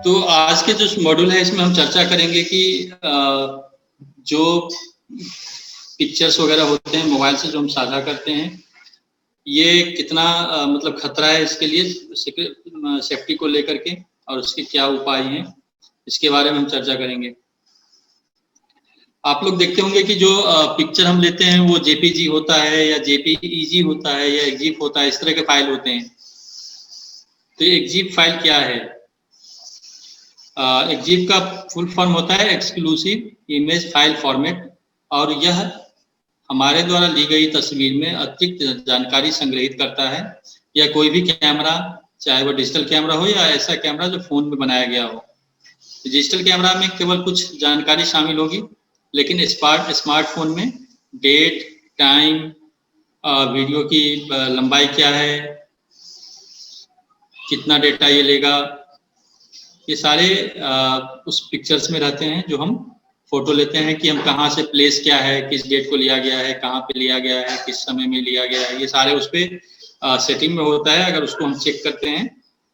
तो आज के जो मॉड्यूल है इसमें हम चर्चा करेंगे कि जो पिक्चर्स वगैरह होते हैं मोबाइल से जो हम साझा करते हैं, ये कितना मतलब खतरा है इसके लिए सेफ्टी को लेकर के, और उसके क्या उपाय हैं, इसके बारे में हम चर्चा करेंगे। आप लोग देखते होंगे कि जो पिक्चर हम लेते हैं वो जेपीजी होता है या जेपीईजी होता है या एक्जिप होता है, इस तरह के फाइल होते हैं। तो एक्जिप फाइल क्या है? एक्जिप का फुल फॉर्म होता है एक्सक्लूसिव इमेज फाइल फॉर्मेट, और यह हमारे द्वारा ली गई तस्वीर में अतिरिक्त जानकारी संग्रहित करता है, या कोई भी कैमरा, चाहे वो डिजिटल कैमरा हो या ऐसा कैमरा जो फोन में बनाया गया हो। डिजिटल कैमरा में केवल कुछ जानकारी शामिल होगी, लेकिन स्मार्टफोन में डेट, टाइम, वीडियो की लंबाई क्या है, कितना डेटा ये लेगा, ये सारे उस पिक्चर्स में रहते हैं जो हम फोटो लेते हैं कि हम कहाँ से प्लेस क्या है, किस डेट को लिया गया है, कहाँ पे लिया गया है, किस समय में लिया गया है, ये सारे उस पर सेटिंग में होता है। अगर उसको हम चेक करते हैं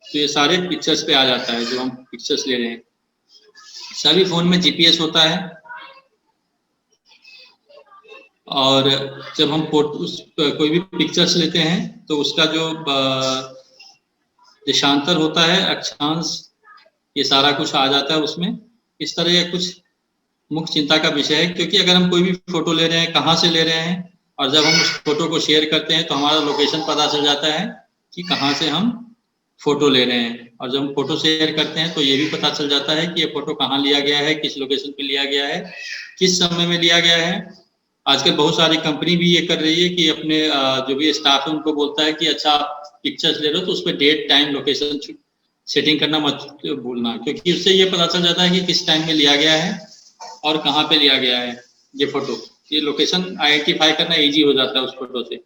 तो ये सारे पिक्चर्स पे आ जाता है जो हम पिक्चर्स ले रहे हैं। सभी फोन में जीपीएस होता है, और जब हम कोई भी पिक्चर्स लेते हैं तो उसका जो देशांतर होता है, अक्षांश, ये सारा कुछ आ जाता है उसमें। इस तरह ये कुछ मुख्य चिंता का विषय है, क्योंकि अगर हम कोई भी फोटो ले रहे हैं, कहाँ से ले रहे हैं, और जब हम उस फोटो को शेयर करते हैं तो हमारा लोकेशन पता चल जाता है कि कहाँ से हम फोटो ले रहे हैं। और जब हम फोटो शेयर करते हैं तो ये भी पता चल जाता है कि ये फोटो कहाँ लिया गया है, किस लोकेशन पे लिया गया है, किस समय में लिया गया है। आजकल बहुत सारी कंपनी भी ये कर रही है कि अपने जो भी स्टाफ है उनको बोलता है कि अच्छा पिक्चर्स ले रहे हो तो उस पर डेट, टाइम, लोकेशन सेटिंग करना मत भूलना, क्योंकि उससे ये पता चल जाता है कि किस टाइम में लिया गया है और कहाँ पे लिया गया है ये फोटो। ये लोकेशन आइडेंटिफाई करना इजी हो जाता है उस फोटो से।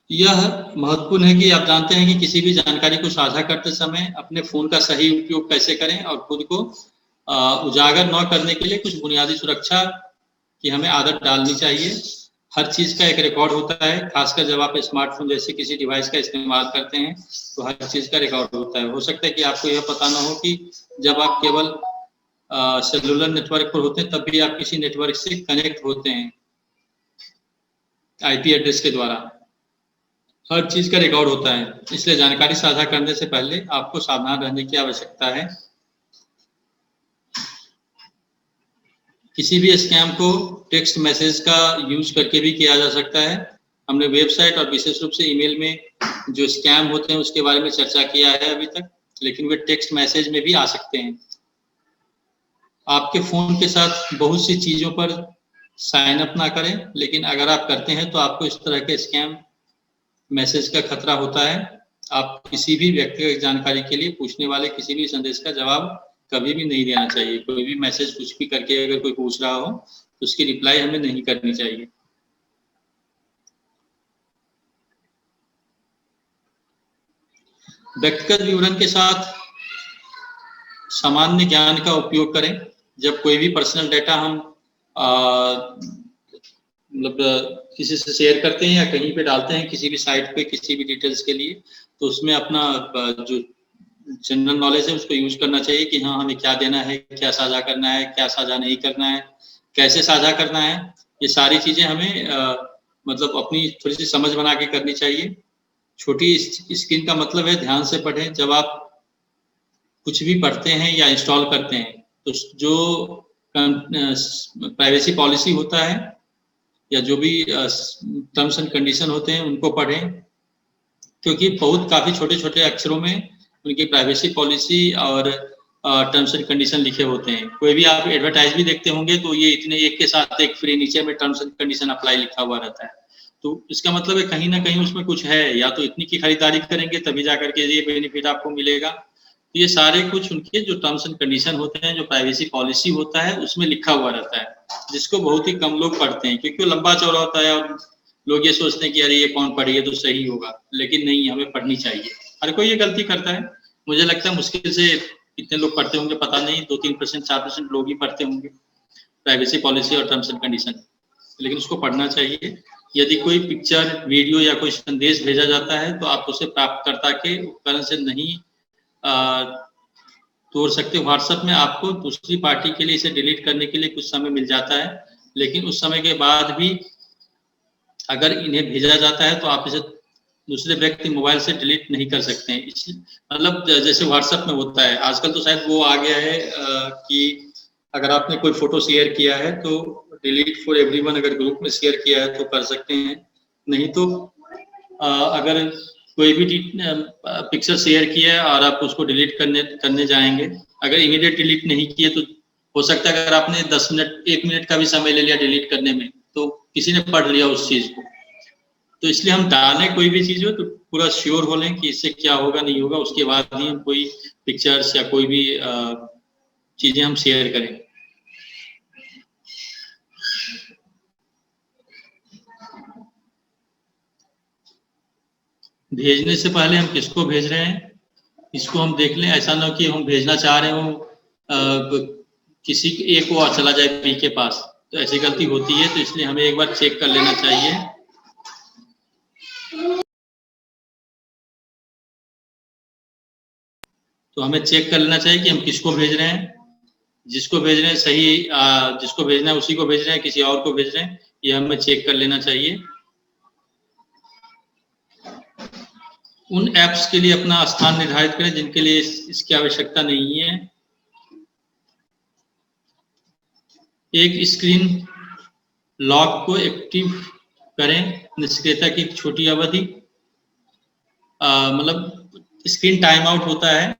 यह महत्वपूर्ण है कि आप जानते हैं कि किसी भी जानकारी को साझा करते समय अपने फोन का सही उपयोग कैसे करें, और खुद को उजागर न करने के लिए कुछ बुनियादी सुरक्षा की हमें आदत डालनी चाहिए। हर चीज का एक रिकॉर्ड होता है, खासकर जब आप स्मार्टफोन जैसे किसी डिवाइस का इस्तेमाल करते हैं तो हर चीज का रिकॉर्ड होता है। हो सकता है कि आपको यह पता ना हो कि जब आप केवल सेलुलर नेटवर्क पर होते हैं तब भी आप किसी नेटवर्क से कनेक्ट होते हैं आईपी एड्रेस के द्वारा। हर चीज का रिकॉर्ड होता है, इसलिए जानकारी साझा करने से पहले आपको सावधान रहने की आवश्यकता है। किसी भी स्कैम को टेक्स्ट मैसेज का यूज करके भी किया जा सकता है। हमने वेबसाइट और विशेष रूप से ईमेल में जो स्कैम होते हैं उसके बारे में चर्चा किया है अभी तक, लेकिन वे टेक्स्ट मैसेज में भी आ सकते हैं। आपके फोन के साथ बहुत सी चीजों पर साइन अप ना करें, लेकिन अगर आप करते हैं तो आपको इस तरह के स्कैम मैसेज का खतरा होता है। आप किसी भी व्यक्तिगत जानकारी के लिए पूछने वाले किसी भी संदेश का जवाब कभी भी नहीं देना चाहिए। कोई भी मैसेज कुछ भी करके अगर कोई पूछ रहा हो तो उसकी रिप्लाई हमें नहीं करनी चाहिए। व्यक्तिगत विवरण के साथ सामान्य ज्ञान का उपयोग करें। जब कोई भी पर्सनल डाटा हम मतलब किसी से शेयर करते हैं या कहीं पे डालते हैं, किसी भी साइट पे किसी भी डिटेल्स के लिए, तो उसमें अपना जो जनरल नॉलेज है उसको यूज करना चाहिए कि हाँ हमें क्या देना है, क्या साझा करना है, क्या साझा नहीं करना है, कैसे साझा करना है। ये सारी चीजें हमें मतलब अपनी थोड़ी सी समझ बना के करनी चाहिए। छोटी स्क्रीन का मतलब है ध्यान से पढ़ें। जब आप कुछ भी पढ़ते हैं या इंस्टॉल करते हैं तो जो प्राइवेसी पॉलिसी होता है या जो भी टर्म्स एंड कंडीशन होते हैं उनको पढ़ें, क्योंकि बहुत काफी छोटे छोटे अक्षरों में उनकी प्राइवेसी पॉलिसी और टर्म्स एंड कंडीशन लिखे होते हैं। कोई भी आप एडवर्टाइज भी देखते होंगे तो ये इतने एक के साथ एक फ्री, नीचे में टर्म्स एंड कंडीशन अप्लाई लिखा हुआ रहता है। तो इसका मतलब है कहीं ना कहीं उसमें कुछ है, या तो इतनी की खरीदारी करेंगे तभी जाकर के ये बेनिफिट आपको मिलेगा। तो ये सारे कुछ उनके जो टर्म्स एंड कंडीशन होते हैं, जो प्राइवेसी पॉलिसी होता है, उसमें लिखा हुआ रहता है, जिसको बहुत ही कम लोग पढ़ते हैं क्योंकि वो लंबा चौड़ा होता है और लोग ये सोचते हैं कि अरे ये कौन पढ़िए तो सही होगा, लेकिन नहीं, हमें पढ़नी चाहिए। हर कोई ये गलती करता है। मुझे लगता है मुश्किल से कितने लोग पढ़ते होंगे पता नहीं, 2-3%, 4% लोग ही पढ़ते होंगे प्राइवेसी पॉलिसी और टर्म्स एंड कंडीशन, लेकिन उसको पढ़ना चाहिए यदि कोई पिक्चर, वीडियो या कोई संदेश भेजा जाता है तो आप उसे प्राप्तकर्ता के उपकरण से नहीं तोड़ सकते। व्हाट्सएप में आपको दूसरी पार्टी के लिए इसे डिलीट करने के लिए कुछ समय मिल जाता है, लेकिन उस समय के बाद भी अगर इन्हें भेजा जाता है तो आप इसे दूसरे व्यक्ति मोबाइल से डिलीट नहीं कर सकते हैं। मतलब जैसे व्हाट्सएप में होता है आजकल, तो शायद वो आ गया है कि अगर आपने कोई फोटो शेयर किया है तो डिलीट फॉर एवरीवन, अगर ग्रुप में शेयर किया है तो कर सकते हैं, नहीं तो अगर कोई भी पिक्चर शेयर किया है और आप उसको डिलीट करने जाएंगे, अगर इमीडिएट डिलीट नहीं किए तो हो सकता है अगर आपने 10 मिनट 1 मिनट का भी समय ले लिया डिलीट करने में तो किसी ने पढ़ लिया उस चीज को। तो इसलिए हम डालें कोई भी चीज हो तो पूरा श्योर हो लें कि इससे क्या होगा नहीं होगा, उसके बाद ही हम कोई पिक्चर्स या कोई भी चीजें हम शेयर करें। भेजने से पहले हम किसको भेज रहे हैं इसको हम देख लें। ऐसा ना कि हम भेजना चाह रहे हो किसी ए को और चला जाए बी के पास, तो ऐसी गलती होती है। तो इसलिए हमें एक बार चेक कर लेना चाहिए। तो हमें चेक कर लेना चाहिए कि हम किसको भेज रहे हैं, जिसको भेज रहे हैं सही, जिसको भेजना है उसी को भेज रहे हैं, किसी और को भेज रहे हैं, ये हमें चेक कर लेना चाहिए। उन ऐप्स के लिए अपना स्थान निर्धारित करें जिनके लिए इसकी आवश्यकता नहीं है। एक स्क्रीन लॉक को एक्टिव करें। निष्क्रियता की छोटी अवधि, मतलब स्क्रीन टाइम आउट होता है,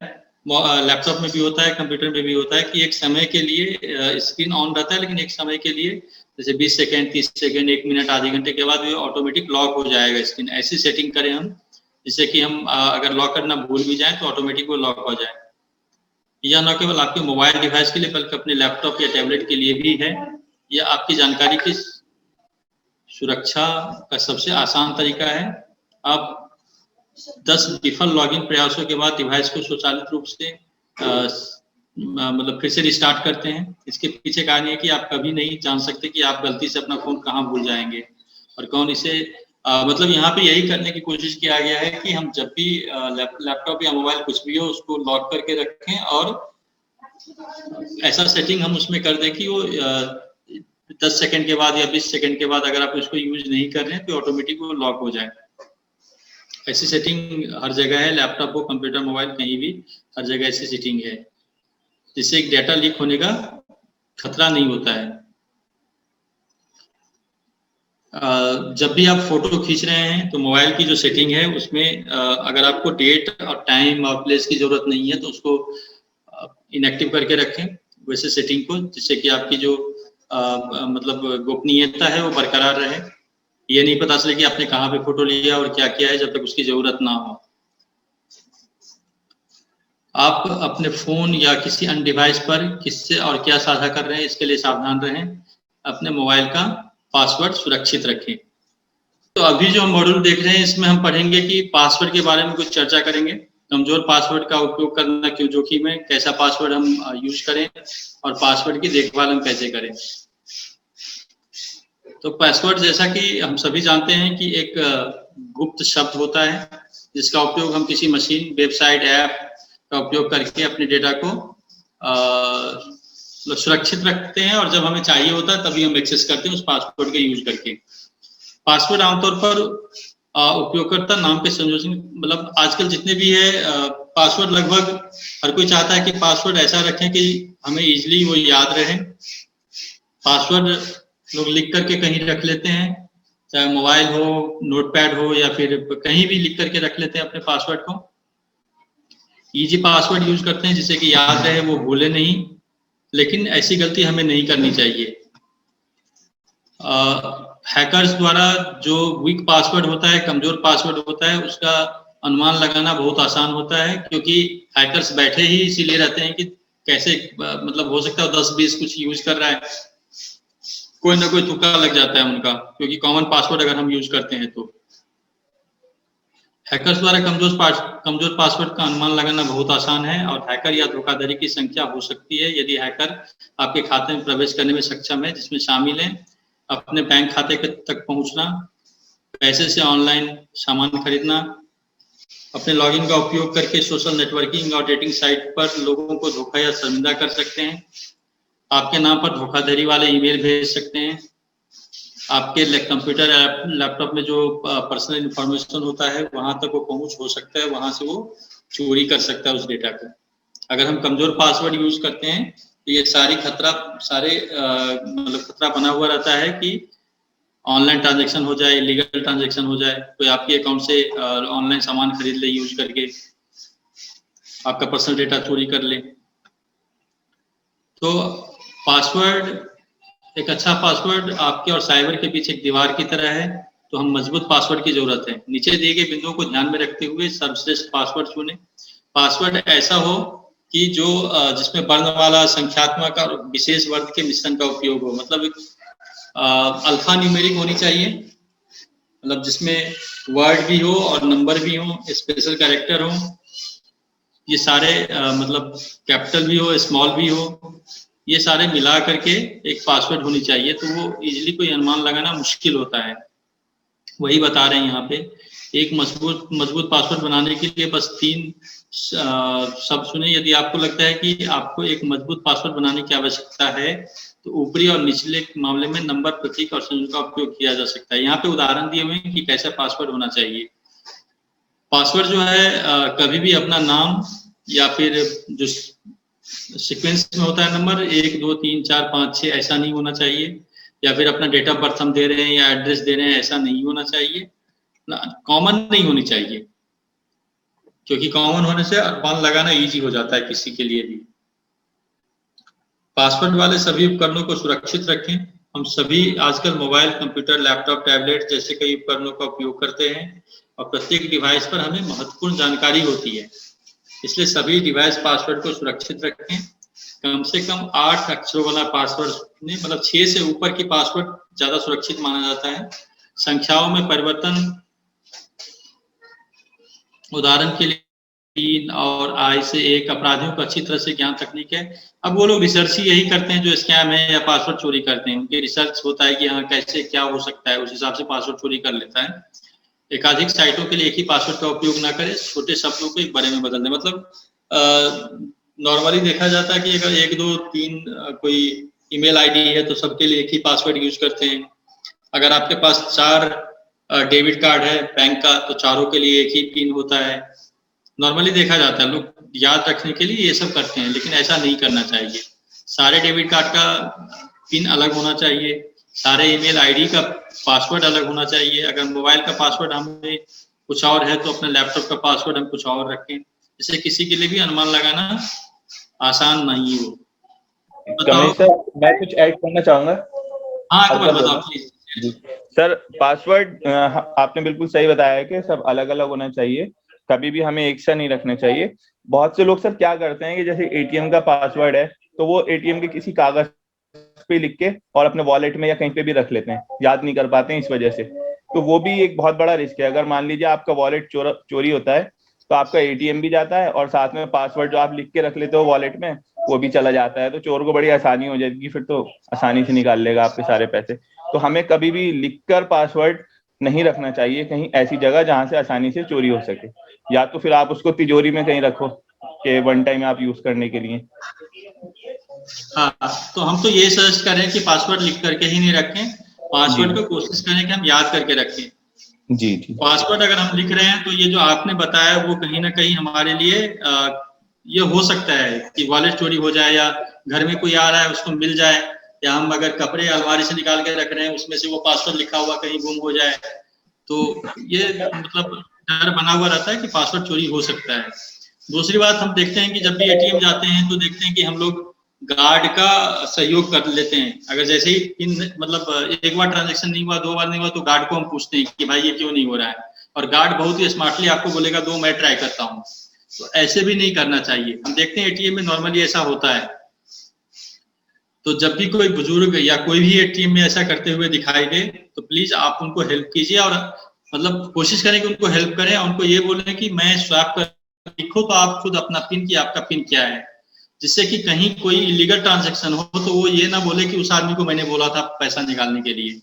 लैपटॉप में भी होता है, कंप्यूटर में भी होता है कि एक समय के लिए स्क्रीन ऑन रहता है, लेकिन एक समय के लिए जैसे 20 सेकंड, 30 सेकंड, 1 मिनट, आधे घंटे के बाद ये ऑटोमेटिक लॉक हो जाएगा स्क्रीन। ऐसी सेटिंग करें हम जिससे कि हम अगर लॉक करना भूल भी जाए तो ऑटोमेटिक वो लॉक हो जाए। यह न केवल आपके मोबाइल डिवाइस के लिए बल्कि अपने लैपटॉप या टैबलेट के लिए भी है। यह आपकी जानकारी की सुरक्षा का सबसे आसान तरीका है। आप 10 विफल लॉगिन प्रयासों के बाद डिवाइस को स्वचालित रूप से मतलब फिर से रिस्टार्ट करते हैं। इसके पीछे कारण ये कि आप कभी नहीं जान सकते कि आप गलती से अपना फोन कहाँ भूल जाएंगे और कौन इसे मतलब यहाँ पे यही करने की कोशिश किया गया है कि हम जब भी लैपटॉप या मोबाइल कुछ भी हो उसको लॉक करके रखें और ऐसा सेटिंग हम उसमें कर दें कि वो 10 सेकंड के बाद या 20 सेकंड के बाद अगर आप उसको यूज नहीं कर रहे हैं तो ऑटोमेटिक वो लॉक हो जाए। ऐसी सेटिंग हर जगह है, लैपटॉप हो, कंप्यूटर, मोबाइल, कहीं भी हर जगह ऐसी सेटिंग है जिससे एक डेटा लीक होने का खतरा नहीं होता है। जब भी आप फोटो खींच रहे हैं तो मोबाइल की जो सेटिंग है उसमें अगर आपको डेट और टाइम और प्लेस की जरूरत नहीं है तो उसको इनएक्टिव करके रखें वैसे सेटिंग को, जिससे कि आपकी जो मतलब गोपनीयता है वो बरकरार रहे। ये नहीं पता चले कि आपने कहाँ पे फोटो लिया और क्या किया है जब तक उसकी जरूरत ना हो। आप अपने फोन या किसी अन्य डिवाइस पर किससे और क्या साझा कर रहे हैं इसके लिए सावधान रहें। अपने मोबाइल का पासवर्ड सुरक्षित रखें। तो अभी जो हम मॉड्यूल देख रहे हैं इसमें हम पढ़ेंगे कि पासवर्ड के बारे में कुछ चर्चा करेंगे। कमजोर पासवर्ड का उपयोग करना क्यों जोखिम है, कैसा पासवर्ड हम यूज करें और पासवर्ड की देखभाल हम कैसे करें। तो पासवर्ड जैसा कि हम सभी जानते हैं कि एक गुप्त शब्द होता है जिसका उपयोग हम किसी मशीन, वेबसाइट, ऐप का उपयोग करके अपने डेटा को सुरक्षित रखते हैं और जब हमें चाहिए होता है तभी हम एक्सेस करते हैं उस पासवर्ड के यूज करके। पासवर्ड आमतौर पर उपयोगकर्ता नाम के संयोजन, मतलब आजकल जितने भी है पासवर्ड लगभग हर कोई चाहता है कि पासवर्ड ऐसा रखें कि हमें इजीली वो याद रहे। पासवर्ड लोग लिख करके कहीं रख लेते हैं, चाहे मोबाइल हो, नोटपैड हो या फिर कहीं भी लिख करके रख लेते हैं अपने पासवर्ड को। इजी पासवर्ड यूज करते हैं जिससे कि याद रहे, वो भूले नहीं, लेकिन ऐसी गलती हमें नहीं करनी चाहिए। हैकर्स द्वारा जो वीक पासवर्ड होता है, कमजोर पासवर्ड होता है, उसका अनुमान लगाना बहुत आसान होता है क्योंकि हैकर्स बैठे ही इसीलिए रहते हैं कि कैसे मतलब हो सकता है 10-20 कुछ यूज कर रहा है, कोई ना कोई तुक्का लग जाता है उनका, क्योंकि कॉमन पासवर्ड अगर हम यूज करते हैं तो। हैकर्स द्वारा कमजोर पासवर्ड का अनुमान लगाना बहुत आसान है और हैकर या धोखाधड़ी की संख्या हो सकती है यदि हैकर आपके खाते में प्रवेश करने में सक्षम है, जिसमें शामिल है अपने बैंक खाते तक पहुंचना, पैसे से ऑनलाइन सामान खरीदना, अपने लॉगिन का उपयोग करके सोशल नेटवर्किंग और डेटिंग साइट पर लोगों को धोखा या शर्मिंदा कर सकते हैं, आपके नाम पर धोखाधड़ी वाले ईमेल भेज सकते हैं, आपके कंप्यूटर लैपटॉप में जो पर्सनल इंफॉर्मेशन होता है वहां तक वो पहुंच हो सकता है, वहां से वो चोरी कर सकता है उस डेटा को। अगर हम कमजोर पासवर्ड यूज करते हैं तो ये सारे मतलब खतरा बना हुआ रहता है कि ऑनलाइन ट्रांजैक्शन हो जाए, इलीगल ट्रांजैक्शन हो जाए, कोई आपके अकाउंट से ऑनलाइन सामान खरीद ले यूज करके, आपका पर्सनल डेटा चोरी कर ले। तो पासवर्ड, एक अच्छा पासवर्ड आपके और साइबर के बीच एक दीवार की तरह है, तो हम मजबूत पासवर्ड की जरूरत है। नीचे दिए गए बिंदुओं को ध्यान में रखते हुए सर्वश्रेष्ठ पासवर्ड चुनें। पासवर्ड ऐसा हो कि जो जिसमें वर्णमाला, संख्यात्मक और विशेष वर्ग के मिश्रण का उपयोग हो, मतलब अल्फा न्यूमेरिक होनी चाहिए, मतलब जिसमें वर्ड भी हो और नंबर भी हो, स्पेशल कैरेक्टर हो, ये सारे मतलब कैपिटल भी हो, स्मॉल भी हो, ये सारे मिला करके एक पासवर्ड होनी चाहिए। तो वो इजीली कोई अनुमान लगाना मुश्किल होता है, वही बता रहे हैं यहाँ पे। एक मजबूत पासवर्ड बनाने के लिए बस 3 शब्द सुने। यदि आपको लगता है कि आपको एक मजबूत पासवर्ड बनाने की आवश्यकता है तो ऊपरी और निचले मामले में नंबर, प्रतीक और संख्या का उपयोग किया जा सकता है। यहाँ पे उदाहरण दिए हुए हैं कि कैसा पासवर्ड होना चाहिए। पासवर्ड जो है कभी भी अपना नाम या फिर जो सीक्वेंस में होता है नंबर 1 2 3 4 5 6 ऐसा नहीं होना चाहिए, या फिर अपना डेट ऑफ बर्थ हम दे रहे हैं या एड्रेस दे रहे हैं ऐसा नहीं होना चाहिए, कॉमन नहीं होनी चाहिए, क्योंकि कॉमन होने से अनुमान लगाना इजी हो जाता है किसी के लिए भी। पासवर्ड वाले सभी उपकरणों को सुरक्षित रखें। हम सभी आजकल मोबाइल, कंप्यूटर, लैपटॉप, टैबलेट जैसे कई उपकरणों का उपयोग करते हैं और प्रत्येक डिवाइस पर हमें महत्वपूर्ण जानकारी होती है, इसलिए सभी डिवाइस पासवर्ड को सुरक्षित रखें। कम से कम 8 अक्षरों वाला पासवर्ड, मतलब 6 से ऊपर की पासवर्ड ज्यादा सुरक्षित माना जाता है। संख्याओं में परिवर्तन, उदाहरण के लिए 3 और I से 1 अपराधियों को अच्छी तरह से ज्ञान तकनीक है। अब वो लोग रिसर्च ही यही करते हैं जो स्कैम है या पासवर्ड चोरी करते हैं, उनके रिसर्च होता है कि हाँ कैसे क्या हो सकता है, उस हिसाब से पासवर्ड चोरी कर लेता है। एकाधिक साइटों के लिए एक ही पासवर्ड का उपयोग ना करें, छोटे शब्दों को एक बड़े में बदल दें। मतलब नॉर्मली देखा जाता है कि अगर 1 2 3 कोई ईमेल आईडी है तो सबके लिए एक ही पासवर्ड यूज करते हैं। अगर आपके पास 4 डेबिट कार्ड है बैंक का तो चारों के लिए एक ही पिन होता है। नॉर्मली देखा जाता है लोग याद रखने के लिए ये सब करते हैं, लेकिन ऐसा नहीं करना चाहिए। सारे डेबिट कार्ड का पिन अलग होना चाहिए, सारे ईमेल आईडी का पासवर्ड अलग होना चाहिए। अगर मोबाइल का पासवर्ड हमें कुछ और है तो अपने लैपटॉप का पासवर्ड हम कुछ और रखें, जिससे किसी के लिए भी अनुमान लगाना आसान नहीं हो। कमलेश सर, मैं कुछ ऐड करना चाहूंगा। हाँ एक बार बताओ प्लीज। सर पासवर्ड आपने बिल्कुल सही बताया है कि सब अलग अलग होना चाहिए, कभी भी हमें एक सा नहीं रखना चाहिए। बहुत से लोग सर क्या करते हैं कि जैसे एटीएम का पासवर्ड है तो वो एटीएम के किसी कागज पे लिख के और अपने वॉलेट में या कहीं पे भी रख लेते हैं, याद नहीं कर पाते हैं इस वजह से। तो वो भी एक बहुत बड़ा रिस्क है। अगर मान लीजिए आपका वॉलेट चोरी होता है तो आपका एटीएम भी जाता है और साथ में पासवर्ड जो आप लिख के रख लेते हो वॉलेट में वो भी चला जाता है, तो चोर को बड़ी आसानी हो जाएगी, फिर तो आसानी से निकाल लेगा आपके सारे पैसे। तो हमें कभी भी लिखकर पासवर्ड नहीं रखना चाहिए कहीं ऐसी जगह जहां से आसानी से चोरी हो सके, या तो फिर आप उसको तिजोरी में कहीं रखो कि वन टाइम आप यूज करने के लिए। हाँ, तो हम तो ये सजेस्ट करें कि पासवर्ड लिख करके ही नहीं रखें, पासवर्ड को कोशिश करें कि हम याद करके रखें। जी जी। पासवर्ड अगर हम लिख रहे हैं तो ये जो आपने बताया वो कहीं ना कहीं हमारे लिए ये हो सकता है कि वॉलेट चोरी हो जाए, या घर में कोई आ रहा है उसको मिल जाए, या हम अगर कपड़े अलमारी से निकाल के रख रहे हैं उसमें से वो पासवर्ड लिखा हुआ कहीं गुम हो जाए, तो ये मतलब डर बना हुआ रहता है कि पासवर्ड चोरी हो सकता है। दूसरी बात, हम देखते हैं कि जब भी एटीएम जाते हैं तो देखते हैं कि हम लोग गार्ड का सहयोग कर लेते हैं। अगर जैसे ही मतलब एक बार ट्रांजेक्शन नहीं हुआ, 2 बार नहीं हुआ, तो गार्ड को हम पूछते हैं कि भाई ये क्यों नहीं हो रहा है, और गार्ड बहुत ही स्मार्टली आपको बोलेगा 2 मैं ट्राई करता हूँ। तो ऐसे भी नहीं करना चाहिए। हम देखते हैं एटीएम में नॉर्मली ऐसा होता है, तो जब भी कोई बुजुर्ग या कोई भी एटीएम में ऐसा करते हुए दिखाई दे तो प्लीज आप उनको हेल्प कीजिए, और मतलब कोशिश करें कि उनको हेल्प करें, उनको ये बोलें कि मैं स्वैप कर, लिखो तो आप खुद अपना पिन की आपका पिन क्या है, जिससे कि कहीं कोई इलीगल ट्रांजैक्शन हो तो वो ये ना बोले कि उस आदमी को मैंने बोला था पैसा निकालने के लिए।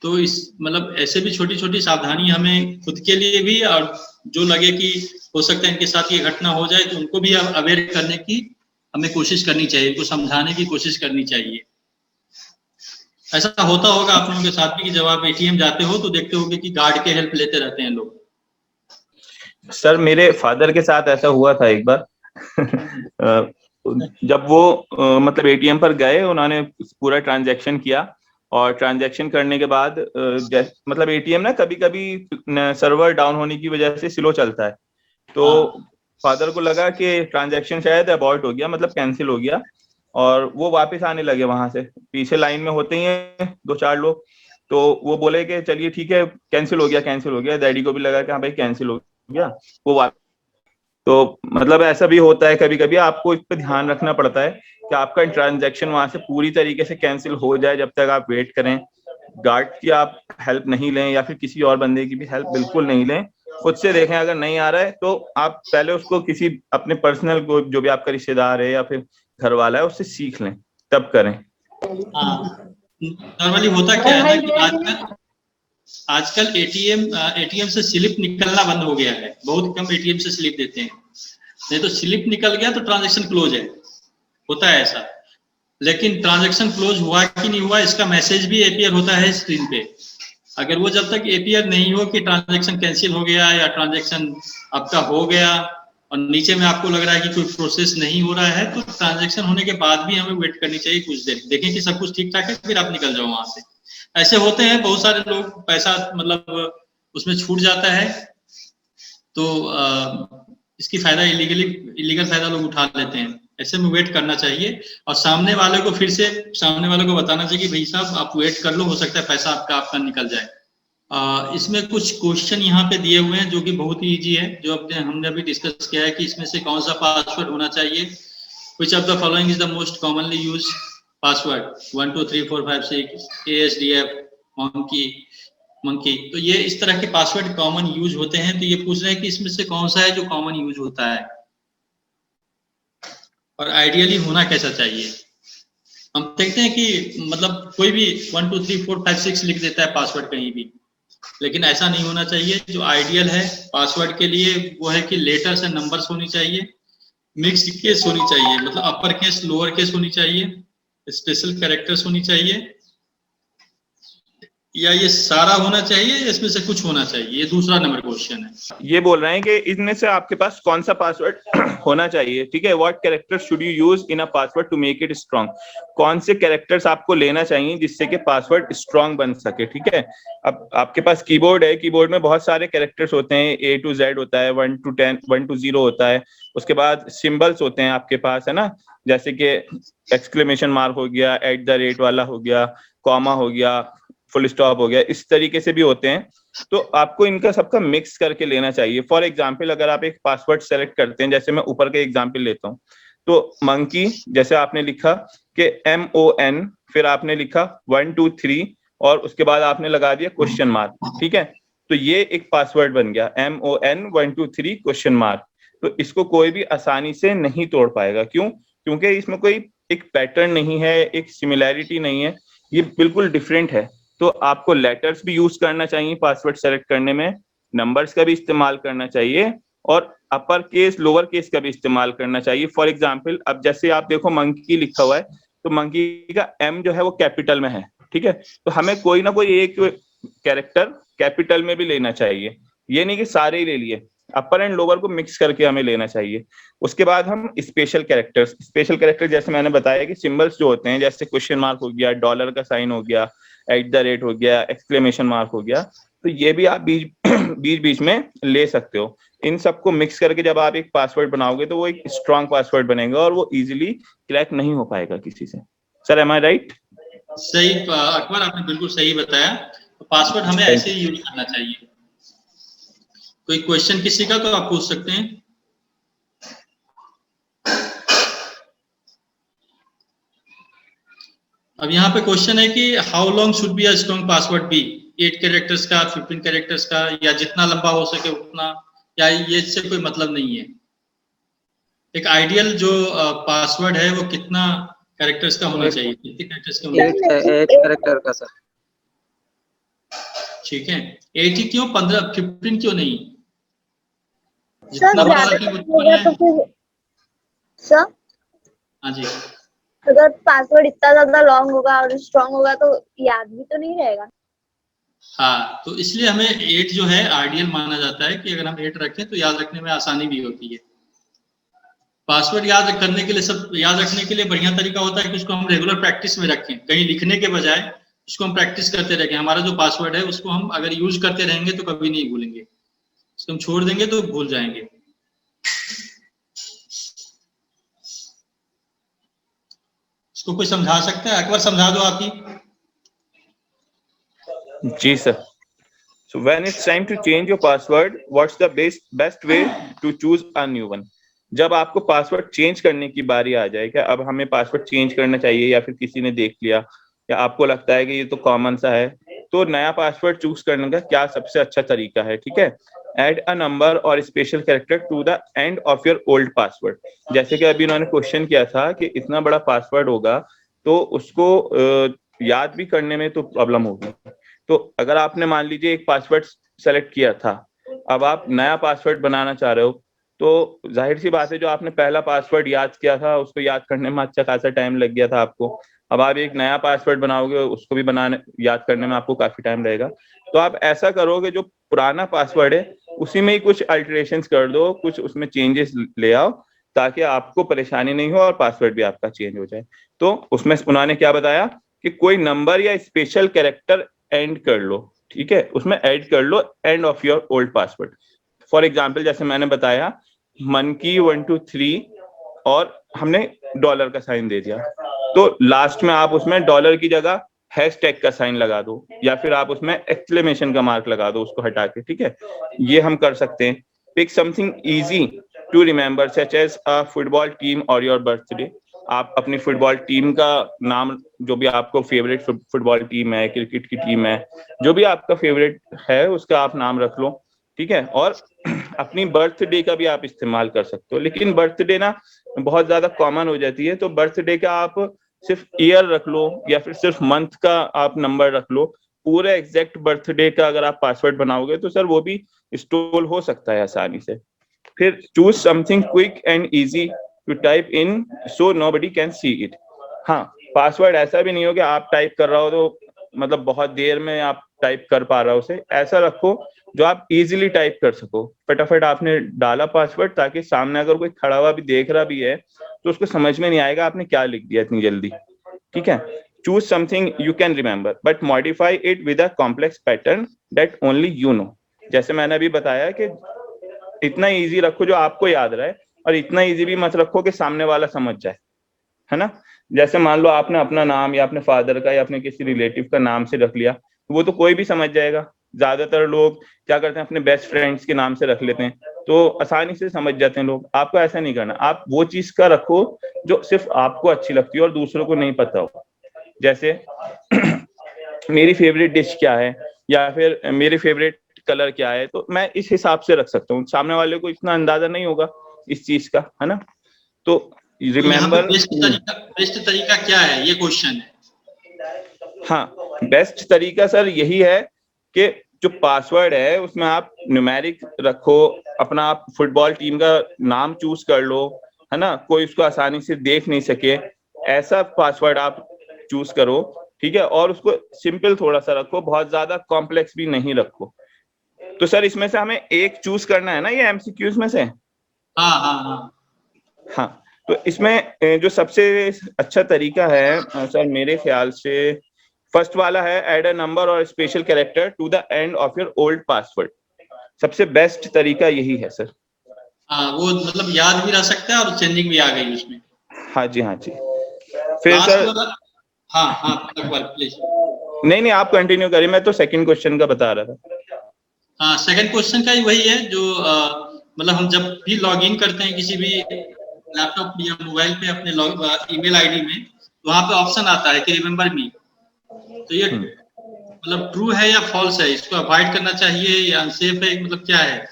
तो इस मतलब ऐसे भी छोटी छोटी सावधानी हमें खुद के लिए भी, और जो लगे कि हो सकता है इनके साथ ये घटना हो जाए तो उनको भी अवेयर करने की हमें कोशिश करनी चाहिए, उनको समझाने की कोशिश करनी चाहिए। ऐसा होता होगा आप लोगों के साथ भी कि जब आप एटीएम जाते हो तो देखते होगे कि गार्ड के हेल्प लेते रहते हैं लोग। सर मेरे फादर के साथ ऐसा हुआ था एक बार जब वो मतलब एटीएम पर गए, उन्होंने पूरा ट्रांजैक्शन किया और ट्रांजैक्शन करने के बाद मतलब एटीएम ना कभी कभी सर्वर डाउन होने की वजह से स्लो चलता है, तो फादर को लगा कि ट्रांजैक्शन शायद अबॉर्ट हो गया, मतलब कैंसिल हो गया, और वो वापस आने लगे वहां से। पीछे लाइन में होते ही हैं 2-4 लोग, तो वो बोले कि चलिए ठीक है कैंसिल हो गया, कैंसिल हो गया। डैडी को भी लगा कि हाँ भाई कैंसिल हो गया, वो तो मतलब ऐसा भी होता है कभी कभी, आपको इस पर ध्यान रखना पड़ता है कि आपका ट्रांजैक्शन वहां से पूरी तरीके से कैंसिल हो जाए, जब तक आप वेट करें। गार्ड की आप हेल्प नहीं लें या फिर किसी और बंदे की भी हेल्प बिल्कुल नहीं लें, खुद से देखें। अगर नहीं आ रहा है तो आप पहले उसको किसी अपने पर्सनल को, जो भी आपका रिश्तेदार है या फिर घर वाला है, उससे सीख लें, तब करें। नॉर्मली होता क्या है ना कि आजकल एटीएम से स्लिप निकलना बंद हो गया है, बहुत कम एटीएम से स्लिप देते हैं, नहीं तो स्लिप निकल गया तो ट्रांजैक्शन क्लोज है, होता है ऐसा। लेकिन ट्रांजैक्शन क्लोज हुआ कि नहीं हुआ इसका मैसेज भी अपीयर होता है स्क्रीन पे। अगर वो जब तक अपीयर नहीं हो कि ट्रांजैक्शन कैंसिल हो गया या ट्रांजैक्शन आपका हो गया और नीचे में आपको लग रहा है कि कोई प्रोसेस नहीं हो रहा है, तो ट्रांजैक्शन होने के बाद भी हमें वेट करनी चाहिए कुछ देर, देखें कि सब कुछ ठीक ठाक है, फिर आप निकल जाओ वहां से। ऐसे होते हैं बहुत सारे लोग, पैसा मतलब उसमें छूट जाता है तो इसकी फायदा इलीगल फायदा लोग उठा लेते हैं। ऐसे में वेट करना चाहिए और सामने वाले को फिर से सामने वाले को बताना चाहिए कि भाई साहब आप वेट कर लो, हो सकता है पैसा आपका निकल जाए। इसमें कुछ क्वेश्चन यहाँ पे दिए हुए हैं जो कि बहुत ही इजी है, जो हमने अभी डिस्कस किया है कि इसमें से कौन सा पासवर्ड होना चाहिए। Which of the following is the most commonly used password? 1 2 3 4 5 6 ASDF monkey. तो ये इस तरह के पासवर्ड कॉमन यूज होते हैं, तो ये पूछ रहे हैं कि इसमें से कौन सा है जो कॉमन यूज होता है और आइडियली होना कैसा चाहिए। हम देखते हैं कि मतलब कोई भी 1 2 3 4 5 6 लिख देता है पासवर्ड कहीं भी, लेकिन ऐसा नहीं होना चाहिए। जो आइडियल है पासवर्ड के लिए वो है कि लेटर्स एंड नंबर्स होनी चाहिए, मिक्स केस होनी चाहिए, मतलब अपर केस लोअर केस होनी चाहिए, स्पेशल कैरेक्टर्स होनी चाहिए, या ये सारा होना चाहिए या इसमें से कुछ होना चाहिए, ये दूसरा नंबर क्वेश्चन है। ये बोल रहे हैं कि इनमें से आपके पास कौन सा पासवर्ड होना चाहिए, ठीक है। What character should you use in a password to make it strong. कौन से कैरेक्टर्स आपको लेना चाहिए जिससे कि पासवर्ड स्ट्रांग बन सके, ठीक है। अब आपके पास कीबोर्ड है, कीबोर्ड में बहुत सारे कैरेक्टर्स होते हैं, A to Z होता है, 1 to 10 1 to 0 होता है। उसके बाद सिंबल्स होते हैं आपके पास, है ना, जैसे कि एक्सक्लेमेशन मार्क हो गया, @ वाला हो गया, कॉमा हो गया, फुल स्टॉप हो गया, इस तरीके से भी होते हैं। तो आपको इनका सबका मिक्स करके लेना चाहिए। फॉर एग्जाम्पल अगर आप एक पासवर्ड सेलेक्ट करते हैं, जैसे मैं ऊपर का एग्जाम्पल लेता हूँ, तो मंकी जैसे आपने लिखा कि MON, फिर आपने लिखा 1 2 3 और उसके बाद आपने लगा दिया क्वेश्चन मार्क, ठीक है। तो ये एक पासवर्ड बन गया MON 1 2 3 क्वेश्चन मार्क। तो इसको कोई भी आसानी से नहीं तोड़ पाएगा। क्यों? क्योंकि इसमें कोई एक पैटर्न नहीं है, एक सिमिलैरिटी नहीं है, ये बिल्कुल डिफरेंट है। तो आपको लेटर्स भी यूज करना चाहिए पासवर्ड सेलेक्ट करने में, नंबर्स का भी इस्तेमाल करना चाहिए और अपर केस लोअर केस का भी इस्तेमाल करना चाहिए। फॉर एग्जाम्पल अब जैसे आप देखो मंकी लिखा हुआ है, तो मंकी का M जो है वो कैपिटल में है, ठीक है। तो हमें कोई ना कोई एक कैरेक्टर कैपिटल में भी लेना चाहिए, ये नहीं कि सारे ही ले लिए, अपर एंड लोअर को मिक्स करके हमें लेना चाहिए। उसके बाद हम स्पेशल कैरेक्टर जैसे मैंने बताया कि सिंबल्स जो होते हैं, जैसे क्वेश्चन मार्क हो गया, डॉलर का साइन हो गया, @ हो गया, एक्सक्लेमेशन मार्क हो गया, तो ये भी आप बीच बीच में ले सकते हो। इन सबको मिक्स करके जब आप एक पासवर्ड बनाओगे तो वो एक स्ट्रॉन्ग पासवर्ड बनेगा और वो इजीली क्रैक नहीं हो पाएगा किसी से। सर एम आई राइट? सही अकबर, आपने बिल्कुल सही बताया। तो पासवर्ड हमें ऐसे ही यूज करना चाहिए। कोई क्वेश्चन किसी का तो आप पूछ सकते हैं। अब यहाँ पे क्वेश्चन है कि how long should be a strong password be, 8 characters का, 15 कैरेक्टर्स का, या जितना लंबा हो सके उतना, या ये इससे कोई मतलब नहीं है। एक आइडियल जो पासवर्ड है वो कितना कैरेक्टर्स का होना चाहिए, कितने कैरेक्टर्स का होना चाहिए? 8 कैरेक्टर का सर। ठीक है, 80 क्यों, 15 15 क्यों नहीं? सर जितना बड़ा ज्यादा रखें उतना होगा बढ़िया तो है। फिर सर हाँ जी, अगर पासवर्ड इतना ज्यादा लॉन्ग होगा और स्ट्रांग होगा तो याद भी तो नहीं रहेगा। हाँ, तो इसलिए हमें 8 जो है आइडियल माना जाता है कि अगर हम 8 रखें तो याद रखने में आसानी भी होती है। पासवर्ड याद करने के लिए, सब याद रखने के लिए बढ़िया तरीका होता है कि उसको हम रेगुलर प्रैक्टिस में रखें, कहीं लिखने के बजाय उसको हम प्रैक्टिस करते रहें। हमारा जो पासवर्ड है उसको हम अगर यूज करते रहेंगे तो कभी नहीं भूलेंगे, उसको हम छोड़ देंगे तो भूल जाएंगे। इसको कोई समझा सकता है? अकबर समझा दो आप ही। जी sir. So when it's time to change your password, what's the best way to choose a new one? जब आपको पासवर्ड चेंज करने की बारी आ जाए, क्या अब हमें पासवर्ड चेंज करना चाहिए या फिर किसी ने देख लिया या आपको लगता है कि ये तो कॉमन सा है, तो नया पासवर्ड चूज करने का क्या सबसे अच्छा तरीका है? ठीक है, एड अ नंबर और special character to the end of your old password. जैसे कि अभी उन्होंने क्वेश्चन किया था कि इतना बड़ा पासवर्ड होगा तो उसको याद भी करने में तो प्रॉब्लम होगी। तो अगर आपने मान लीजिए एक पासवर्ड सेलेक्ट किया था, अब आप नया पासवर्ड बनाना चाह रहे हो, तो जाहिर सी बात है जो आपने पहला पासवर्ड याद किया था उसको याद करने में अच्छा खासा टाइम लग गया था आपको। अब आप एक नया पासवर्ड बनाओगे, उसको भी बनाने याद करने में आपको काफी टाइम लगेगा। तो आप ऐसा करोगे, जो पुराना पासवर्ड है उसी में ही कुछ अल्टरेशंस कर दो, कुछ उसमें चेंजेस ले आओ, ताकि आपको परेशानी नहीं हो और पासवर्ड भी आपका चेंज हो जाए। तो उसमें उन्होंने क्या बताया कि कोई नंबर या स्पेशल कैरेक्टर एंड कर लो, ठीक है, उसमें ऐड कर लो end of your old password. For example जैसे मैंने बताया मनकी 1 2 3 और हमने डॉलर का साइन दे दिया, तो लास्ट में आप उसमें डॉलर की जगह हैशटैग का साइन लगा दो या फिर आप उसमें एक्सक्लेमेशन का मार्क लगा दो उसको हटा के, ठीक है, ये हम कर सकते हैं। Pick something easy to remember such as a football team और योर बर्थडे। आप अपनी फुटबॉल टीम का नाम, जो भी आपको फेवरेट फुटबॉल टीम है, क्रिकेट की टीम है, जो भी आपका फेवरेट है उसका आप नाम रख लो, ठीक है। और अपनी बर्थडे का भी आप इस्तेमाल कर सकते हो, लेकिन बर्थडे ना बहुत ज्यादा कॉमन हो जाती है, तो बर्थडे का आप सिर्फ ईयर रख लो या फिर सिर्फ मंथ का आप नंबर रख लो। पूरे एग्जैक्ट बर्थडे का अगर आप पासवर्ड बनाओगे तो सर वो भी स्टोल हो सकता है आसानी से। फिर choose something quick and easy to type in so nobody can see it. हाँ, पासवर्ड ऐसा भी नहीं हो कि आप टाइप कर रहे हो तो मतलब बहुत देर में आप टाइप कर पा रहे हो उसे, ऐसा रखो जो आप इजीली टाइप कर सको। फटाफट आपने डाला पासवर्ड, ताकि सामने अगर कोई खड़ा हुआ भी देख रहा भी है तो उसको समझ में नहीं आएगा आपने क्या लिख दिया इतनी जल्दी, ठीक है। Choose something you can remember but modify it with a complex pattern that only you know. जैसे मैंने अभी बताया कि इतना इजी रखो जो आपको याद रहे, और इतना इजी भी मत रखो कि सामने वाला समझ जाए, है ना। जैसे मान लो आपने अपना नाम या अपने फादर का या अपने किसी रिलेटिव का नाम से रख लिया, तो वो तो कोई भी समझ जाएगा। ज्यादातर लोग क्या करते हैं, अपने बेस्ट फ्रेंड्स के नाम से रख लेते हैं, तो आसानी से समझ जाते हैं लोग। आपको ऐसा नहीं करना, आप वो चीज का रखो जो सिर्फ आपको अच्छी लगती है और दूसरों को नहीं पता हो। जैसे मेरी फेवरेट डिश क्या है या फिर मेरी फेवरेट कलर क्या है, तो मैं इस हिसाब से रख सकता हूँ, सामने वाले को इतना अंदाजा नहीं होगा इस चीज का, है ना। तो तो यहाँ पे रिमेम्बर, बेस्ट तरीका क्या है, ये क्वेश्चन है। हाँ, बेस्ट तरीका सर यही है कि जो पासवर्ड है उसमें आप न्यूमेरिक रखो, अपना आप फुटबॉल टीम का नाम चूज कर लो, है ना, कोई उसको आसानी से देख नहीं सके, ऐसा पासवर्ड आप चूज करो, ठीक है। और उसको सिंपल थोड़ा सा रखो, बहुत ज्यादा कॉम्प्लेक्स भी नहीं रखो। तो सर इसमें से हमें एक चूज करना है ना, ये एमसीक्यूज में से। हाँ हाँ हाँ हाँ, तो इसमें जो सबसे अच्छा तरीका है सर मेरे ख्याल से फर्स्ट वाला है, ऐड अ नंबर और special character to the end of your old password. सबसे बेस्ट तरीका यही है सर। हाँ, वो मतलब याद भी रह सकता है और चेंजिंग भी आ गई उसमें। हाँ जी, हाँ जी। फिर लास्ट सर, वाला, हाँ हाँ अकबर प्लीज। नहीं आप कंटिन्यू करिए, मैं तो सेकंड क्वेश्चन का बता रहा था। हाँ, सेकंड क्वेश्चन का ही वही है जो मतलब हम जब भी लॉग इन करते हैं किसी भी लैपटॉप या मोबाइल पे अपने ईमेल आईडी में, वहां पे ऑप्शन आता है कि रिमेम्बर मी। तो ये मतलब ट्रू है या फॉल्स है, इसको अवॉइड करना चाहिए या अनसेफ है, मतलब क्या है?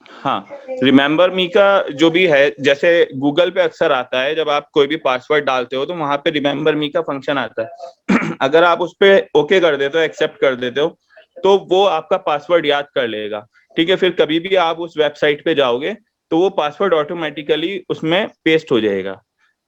हाँ, रिमेम्बर मी का जो भी है, जैसे गूगल पे अक्सर आता है, जब आप कोई भी पासवर्ड डालते हो तो वहां पे रिमेम्बर मी का फंक्शन आता है। अगर आप उस पे ओके कर देते हो, एक्सेप्ट कर देते हो, तो वो आपका पासवर्ड याद कर लेगा। ठीक है, फिर कभी भी आप उस वेबसाइट पे जाओगे तो वो पासवर्ड ऑटोमेटिकली उसमें पेस्ट हो जाएगा।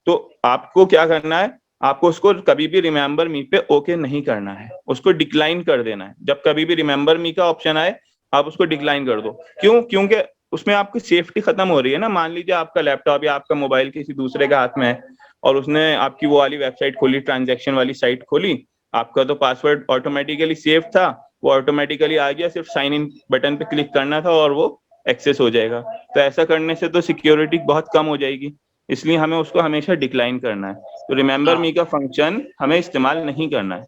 तो आपको क्या करना है, आपको उसको कभी भी रिमेंबर मी पे ओके नहीं करना है, उसको डिक्लाइन कर देना है। जब कभी भी रिमेंबर मी का ऑप्शन आए आप उसको डिक्लाइन कर दो। क्यों? क्योंकि उसमें आपकी सेफ्टी खत्म हो रही है ना। मान लीजिए आपका लैपटॉप या आपका मोबाइल किसी दूसरे के हाथ में है और उसने आपकी वो वाली वेबसाइट खोली, ट्रांजैक्शन वाली साइट खोली, आपका तो पासवर्ड ऑटोमेटिकली सेव था, वो ऑटोमेटिकली आ गया, सिर्फ साइन इन बटन पे क्लिक करना था और वो एक्सेस हो जाएगा। तो ऐसा करने से तो सिक्योरिटी बहुत कम हो जाएगी, इसलिए हमें उसको हमेशा डिक्लाइन करना है। तो रिमेंबर मी का फंक्शन हमें इस्तेमाल नहीं करना है।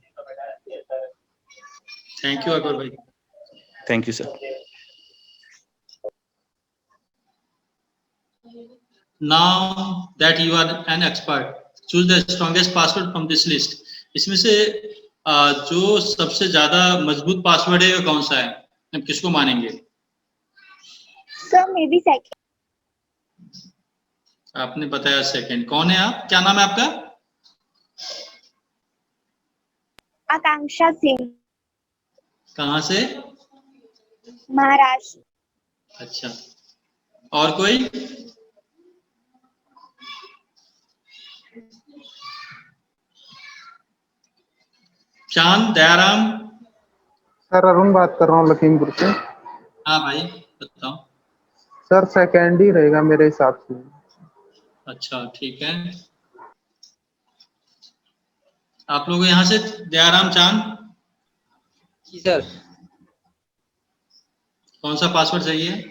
थैंक यू अकबर भाई। Thank you sir. Now that you are an expert, choose the strongest password from this list. इसमें से जो सबसे ज्यादा मजबूत पासवर्ड है वो कौन सा है, हम किसको मानेंगे? Sir may be second. आपने बताया सेकंड। कौन है आप? क्या नाम है आपका? आकांक्षा सिंह, कहाँ से? महाराष्ट्र। अच्छा, और कोई? चांद, दयाराम? सर अरुण बात कर रहा हूँ लखीमपुर से। हाँ भाई बताओ। सर सेकेंड ही रहेगा मेरे हिसाब से। अच्छा ठीक है, आप लोग यहाँ से दयाराम, चांद? जी सर। कौन सा पासवर्ड सही है?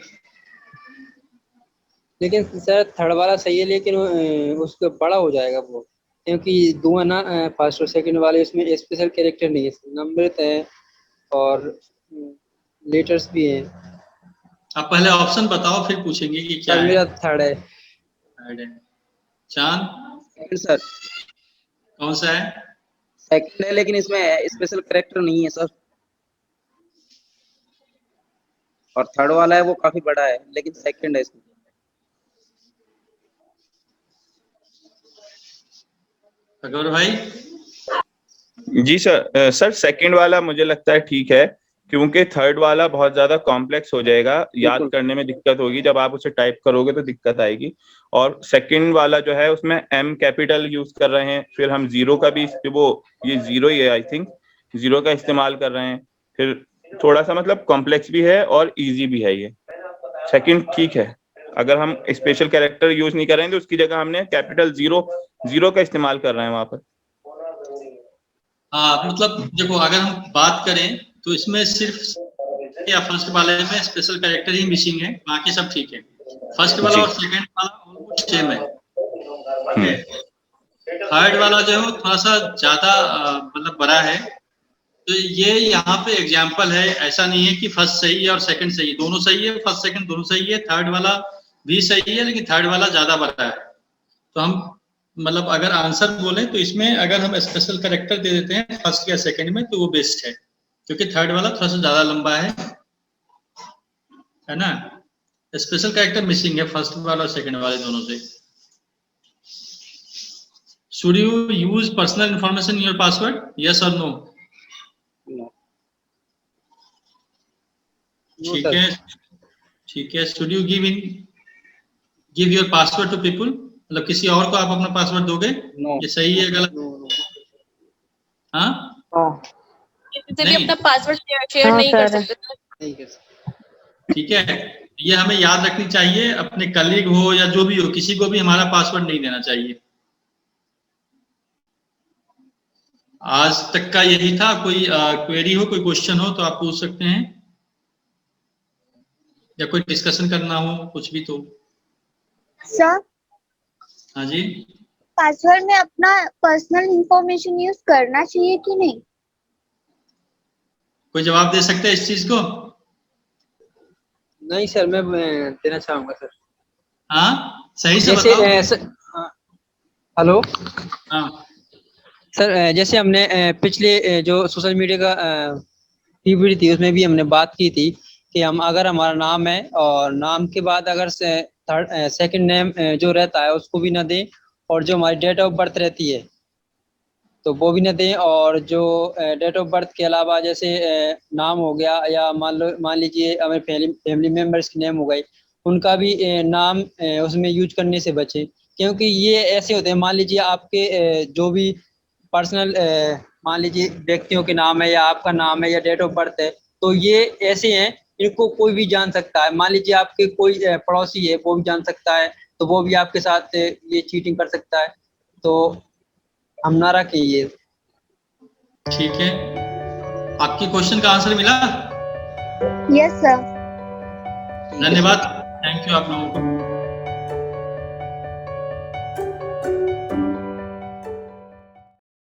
लेकिन सर थर्ड वाला सही है, लेकिन उसका बड़ा हो जाएगा वो, क्योंकि दो है ना फर्स्ट और सेकंड वाले, इसमें स्पेशल कैरेक्टर नहीं है, नंबर है और लेटर्स भी हैं। आप पहले ऑप्शन बताओ फिर पूछेंगे कि क्या है। मेरा थर्ड है। थर्ड है। चांद? Second sir. कौन सा है? सेकंड है, लेकिन इसमें स्पेशल कैरेक्टर नहीं है सर। और थर्ड वाला है वो काफी बड़ा है, लेकिन सेकंड है इसमें। अकबर भाई? जी सर। सर सेकंड वाला मुझे लगता है ठीक है, क्योंकि थर्ड वाला बहुत ज्यादा कॉम्प्लेक्स हो जाएगा, याद करने में दिक्कत होगी, जब आप उसे टाइप करोगे तो दिक्कत आएगी। और सेकंड वाला जो है उसमें एम कैपिटल यूज कर रहे हैं, फिर हम जीरो का भी, वो ये जीरो ही है आई थिंक, जीरो का इस्तेमाल कर रहे हैं, फिर थोड़ा सा मतलब कॉम्प्लेक्स भी है और इजी भी है। ये सेकंड ठीक है। अगर हम स्पेशल कैरेक्टर यूज नहीं करेंगे तो उसकी जगह हमने कैपिटल जीरो का इस्तेमाल कर रहे हैं वहां पर। हाँ मतलब देखो, अगर हम बात करें तो इसमें सिर्फ या फर्स्ट वाले में स्पेशल कैरेक्टर ही मिसिंग है, बाकी सब ठीक है। फर्स्ट वाला और सेकंड वाला ऑलमोस्ट सेम है। थर्ड वाला जो है वो थोड़ा सा ज्यादा मतलब बड़ा है। तो ये यहाँ पे एग्जाम्पल है, ऐसा नहीं है कि फर्स्ट सही है और सेकंड सही है, दोनों सही है, फर्स्ट सेकंड दोनों सही है, थर्ड वाला भी सही है, लेकिन थर्ड वाला ज्यादा बड़ा है। तो हम मतलब अगर आंसर बोले तो इसमें अगर हम स्पेशल कैरेक्टर दे देते हैं फर्स्ट या सेकंड में तो वो बेस्ट है, क्योंकि थर्ड वाला थोड़ा सा ज्यादा लंबा है ना। स्पेशल कैरेक्टर मिसिंग है फर्स्ट वाला और सेकंड वाले दोनों से। Should you use personal information in your password? Yes or no? No. ठीक है, ठीक है। Should you give your password to people? मतलब किसी और को आप अपना पासवर्ड दोगे? No. ये सही है गलत? हाँ? किसी भी अपना पासवर्ड शेयर नहीं कर सकते। ठीक है, ये हमें याद रखनी चाहिए, अपने कलीग हो या जो भी हो, किसी को भी हमारा पासवर्ड नहीं देना चाहिए। आज तक का यही था। कोई क्वेरी हो, कोई क्वेश्चन हो तो आप पूछ सकते हैं, या कोई डिस्कशन करना हो कुछ भी तो। सर हाँ जी। पासवर्ड में अपना पर्सनल इंफॉर्मेशन यूज करना चाहिए कि नहीं? कोई जवाब दे सकते हैं इस चीज को? नहीं सर, मैं देना चाहूंगा सर। हाँ सही से बताओ। हेलो हाँ सर, जैसे हमने पिछले जो सोशल मीडिया का पीपीटी थी उसमें भी हमने बात की थी कि हम अगर हमारा नाम है और नाम के बाद अगर सेकंड नेम जो रहता है उसको भी ना दें, और जो हमारी डेट ऑफ बर्थ रहती है तो वो भी न दें। और जो डेट ऑफ बर्थ के अलावा जैसे नाम हो गया, या मान लीजिए हमें फैमिली मेंबर्स की नेम हो गई, उनका भी नाम उसमें यूज करने से बचें, क्योंकि ये ऐसे होते हैं, मान लीजिए आपके जो भी पर्सनल मान लीजिए व्यक्तियों के नाम है, या आपका नाम है, या डेट ऑफ बर्थ है, तो ये ऐसे हैं इनको कोई भी जान सकता है। मान लीजिए आपके कोई पड़ोसी है, वो भी जान सकता है, तो वो भी आपके साथ ये चीटिंग कर सकता है। तो हम ना रखें ये। ठीक है, आपकी क्वेश्चन का आंसर मिला? Yes sir. धन्यवाद, थैंक यू आप लोगों को।